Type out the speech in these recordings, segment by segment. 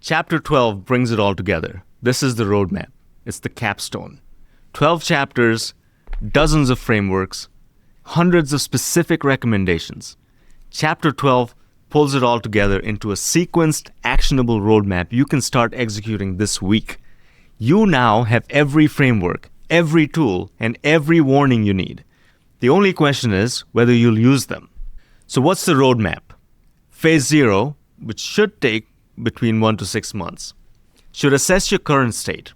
Chapter 12 brings it all together. This is the roadmap. It's the capstone. 12 chapters, dozens of frameworks, hundreds of specific recommendations. Chapter 12 pulls it all together into a sequenced, actionable roadmap you can start executing this week. You now have every framework, every tool, and every warning you need. The only question is whether you'll use them. So what's the roadmap? Phase 0, which should take between 1 to 6 months, should assess your current state,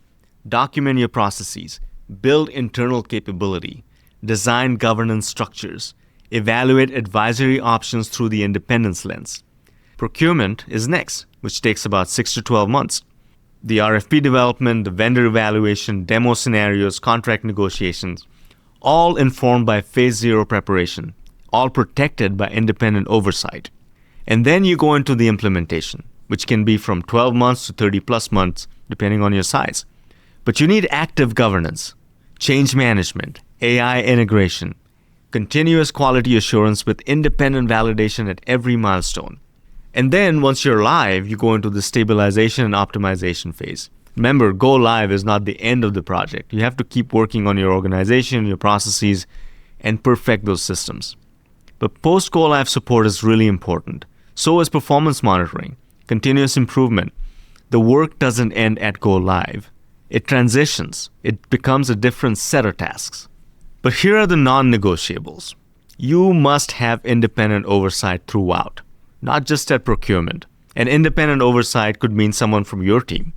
document your processes, build internal capability, design governance structures, evaluate advisory options through the independence lens. Procurement is next, which takes about 6 to 12 months. The RFP development, the vendor evaluation, demo scenarios, contract negotiations, all informed by Phase 0 preparation, all protected by independent oversight. And then you go into the implementation, which can be from 12 months to 30 plus months, depending on your size. But you need active governance, change management, AI integration, continuous quality assurance with independent validation at every milestone. And then once you're live, you go into the stabilization and optimization phase. Remember, go live is not the end of the project. You have to keep working on your organization, your processes, and perfect those systems. But post-go live support is really important. So is performance monitoring, continuous improvement. The work doesn't end at go live. It transitions. It becomes a different set of tasks. But here are the non-negotiables. You must have independent oversight throughout, not just at procurement. And independent oversight could mean someone from your team,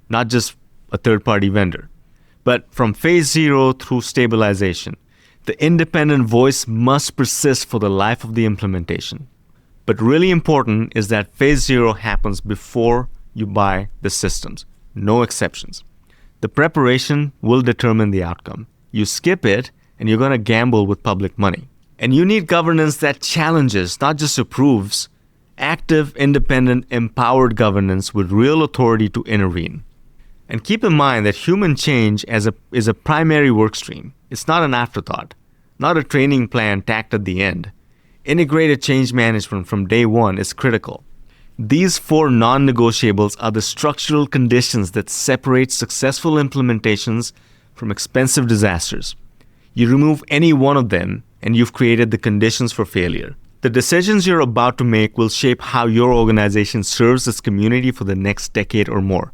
not just a third-party vendor. But from Phase 0 through stabilization, the independent voice must persist for the life of the implementation. But really important is that Phase 0 happens before you buy the systems. No exceptions. The preparation will determine the outcome. You skip it, and you're going to gamble with public money. And you need governance that challenges, not just approves. Active, independent, empowered governance with real authority to intervene. And keep in mind that human change is a primary work stream. It's not an afterthought, not a training plan tacked at the end. Integrated change management from day one is critical. These 4 non-negotiables are the structural conditions that separate successful implementations from expensive disasters. You remove any one of them, and you've created the conditions for failure. The decisions you're about to make will shape how your organization serves its community for the next decade or more.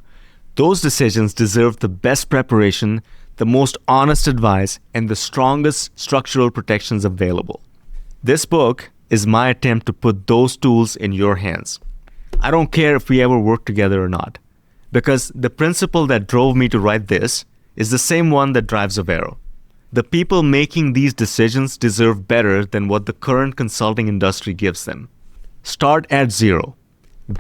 Those decisions deserve the best preparation, the most honest advice, and the strongest structural protections available. This book is my attempt to put those tools in your hands. I don't care if we ever work together or not, because the principle that drove me to write this is the same one that drives Avero. The people making these decisions deserve better than what the current consulting industry gives them. Start at 0.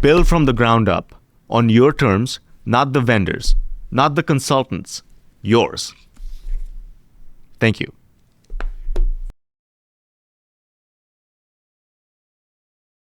Build from the ground up, on your terms, not the vendors, not the consultants, yours. Thank you.